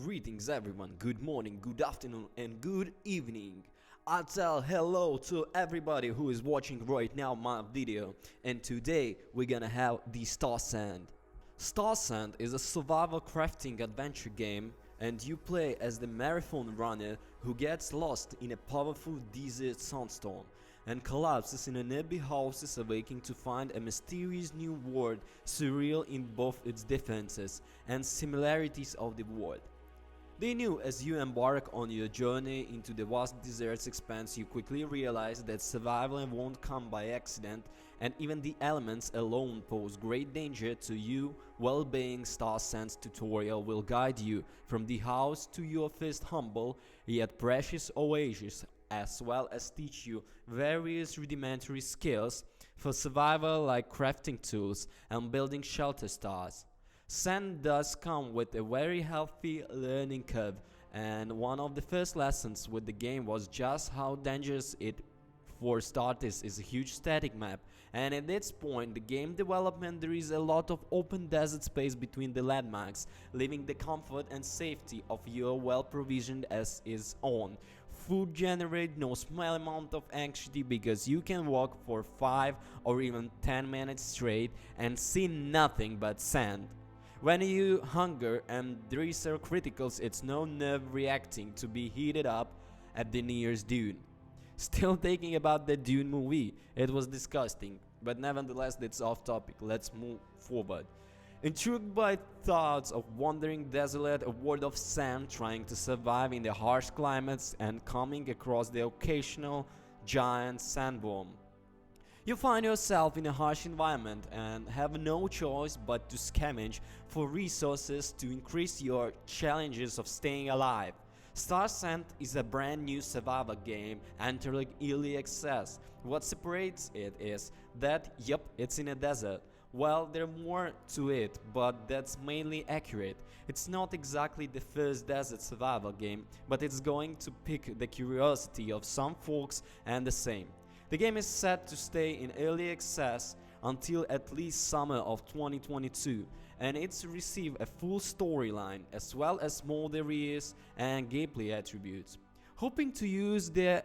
Greetings everyone, good morning, good afternoon and good evening. I tell hello to everybody who is watching right now my video, and today we're gonna have the Starsand. Starsand is a survival crafting adventure game, and you play as the marathon runner who gets lost in a powerful desert sandstorm and collapses in a nearby house, awaking to find a mysterious new world, surreal in both its differences and similarities of the world. They knew as you embark on your journey into the vast desert's expanse, you quickly realize that survival won't come by accident, and even the elements alone pose great danger to you. Well-being Starsand's tutorial will guide you from the house to your first humble yet precious oasis, as well as teach you various rudimentary skills for survival like crafting tools and building shelter stars. Sand does come with a very healthy learning curve, and one of the first lessons with the game was just how dangerous it. For starters, is a huge static map, and at this point the game development there is a lot of open desert space between the landmarks, leaving the comfort and safety of your well-provisioned as is on. Food generate no small amount of anxiety because you can walk for 5 or even 10 minutes straight and see nothing but sand. When you hunger and these are criticals, it's no nerve reacting to be heated up at the nearest dune. Still thinking about the Dune movie, it was disgusting, but nevertheless it's off topic, let's move forward. Intrigued by thoughts of wandering desolate, a world of sand, trying to survive in the harsh climates and coming across the occasional giant sandworm. You find yourself in a harsh environment and have no choice but to scavenge for resources to increase your challenges of staying alive. Starsand is a brand new survival game entering early access. What separates it is that, yep, it's in a desert. Well, there's more to it, but that's mainly accurate. It's not exactly the first desert survival game, but it's going to pique the curiosity of some folks and the same. The game is set to stay in early access until at least summer of 2022, and it's receive a full storyline as well as more areas and gameplay attributes. Hoping to use the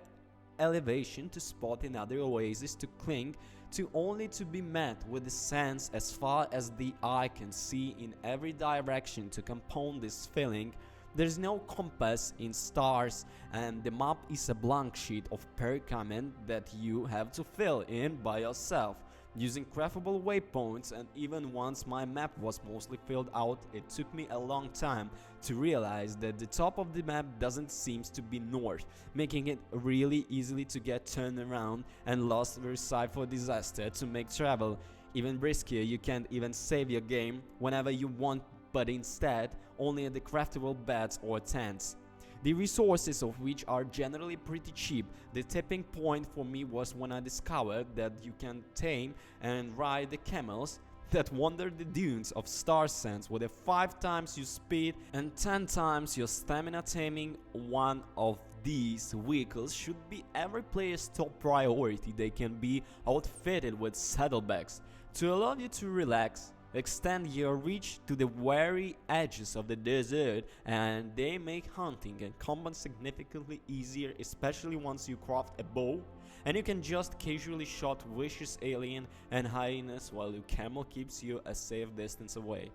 elevation to spot another oasis to cling to, only to be met with the sands as far as the eye can see in every direction. To compound this feeling, there's no compass in stars, and the map is a blank sheet of pergament that you have to fill in by yourself using craftable waypoints. And even once my map was mostly filled out, it took me a long time to realize that the top of the map doesn't seem to be north, making it really easily to get turned around and lost recipe for disaster. To make travel even riskier, you can't even save your game whenever you want, but instead only at the craftable beds or tents, the resources of which are generally pretty cheap. The tipping point for me was when I discovered that you can tame and ride the camels that wander the dunes of Starsand with a 5 times your speed and 10 times your stamina. Taming one of these vehicles should be every player's top priority. They can be outfitted with saddlebags to allow you to relax, extend your reach to the very edges of the desert, and they make hunting and combat significantly easier, especially once you craft a bow and you can just casually shot vicious alien and hyenas while your camel keeps you a safe distance away.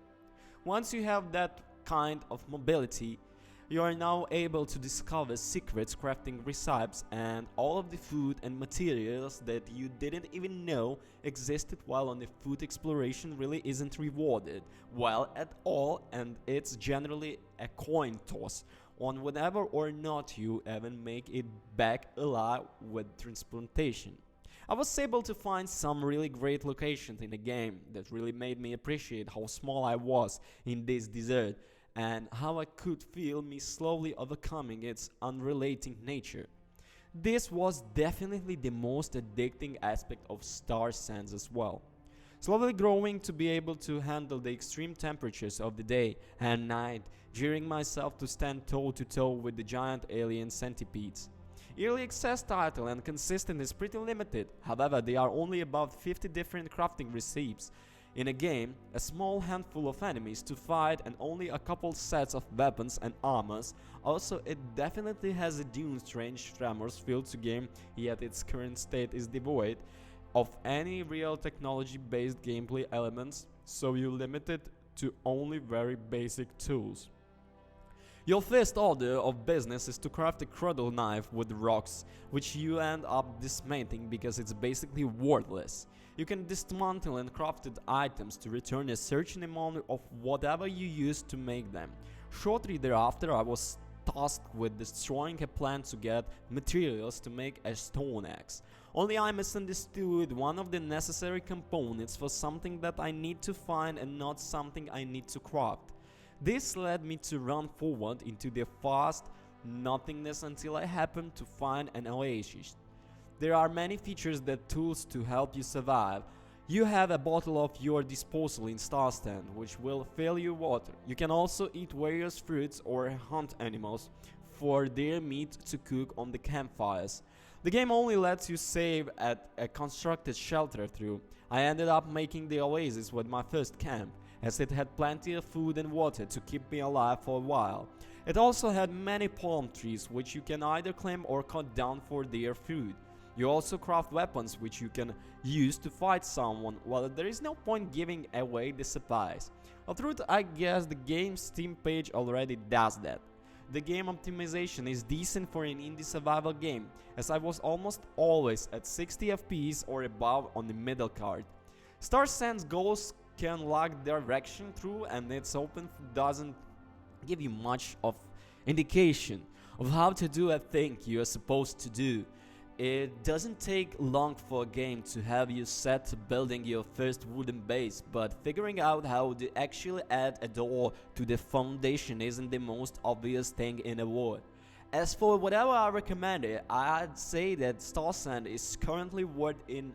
Once you have that kind of mobility, you are now able to discover secrets, crafting recipes, and all of the food and materials that you didn't even know existed. While on the food exploration really isn't rewarded well at all, and it's generally a coin toss on whether or not you even make it back alive with transplantation. I was able to find some really great locations in the game that really made me appreciate how small I was in this desert, and how I could feel me slowly overcoming its unrelating nature. This was definitely the most addicting aspect of Starsand as well. Slowly growing to be able to handle the extreme temperatures of the day and night, gearing myself to stand toe to toe with the giant alien centipedes. Early access title and consistent is pretty limited, however there are only about 50 different crafting recipes In a game, a small handful of enemies to fight and only a couple sets of weapons and armors. Also, it definitely has a Dune strange tremors feel to game, yet its current state is devoid of any real technology-based gameplay elements, so you limit it to only very basic tools. Your first order of business is to craft a cradle knife with rocks, which you end up dismantling because it's basically worthless. You can dismantle and crafted items to return a certain amount of whatever you used to make them. Shortly thereafter, I was tasked with destroying a plant to get materials to make a stone axe. Only I misunderstood one of the necessary components for something that I need to find and not something I need to craft. This led me to run forward into the vast nothingness until I happened to find an oasis. There are many features that tools to help you survive. You have a bottle of your disposal in Starsand, which will fill you water. You can also eat various fruits or hunt animals for their meat to cook on the campfires. The game only lets you save at a constructed shelter through. I ended up making the oasis with my first camp, as it had plenty of food and water to keep me alive for a while. It also had many palm trees which you can either climb or cut down for their food. You also craft weapons which you can use to fight someone, while there is no point giving away the supplies. Although I guess the game's Steam page already does that. The game optimization is decent for an indie survival game, as I was almost always at 60 FPS or above on the middle card. Starsand's goals can lack direction through, and its open doesn't give you much of indication of how to do a thing you are supposed to do. It doesn't take long for a game to have you set to building your first wooden base, but figuring out how to actually add a door to the foundation isn't the most obvious thing in the world. As for whatever I recommended, I'd say that Starsand is currently what in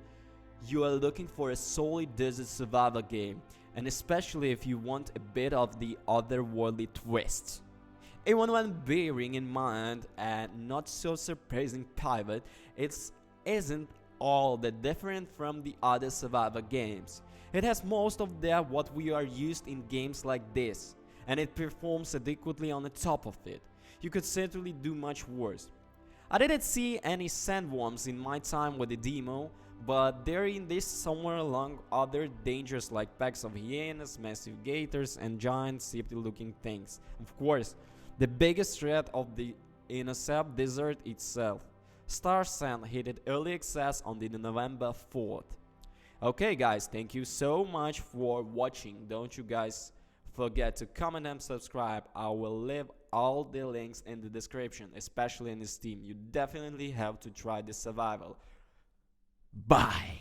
you are looking for a solid desert survival game, and especially if you want a bit of the otherworldly twist. Even when bearing in mind a not so surprising pivot, it isn't all that different from the other survival games. It has most of what we are used in games like this, and it performs adequately on the top of it. You could certainly do much worse. I didn't see any sandworms in my time with the demo, but they're in this somewhere along other dangers like packs of hyenas, massive gators, and giant septic looking things. Of course, the biggest threat of the Innosab desert itself. Starsand hit early access on the November 4th. Okay guys, thank you so much for watching. Don't you guys forget to comment and subscribe. I will leave all the links in the description, especially in Steam. You definitely have to try the survival. Bye.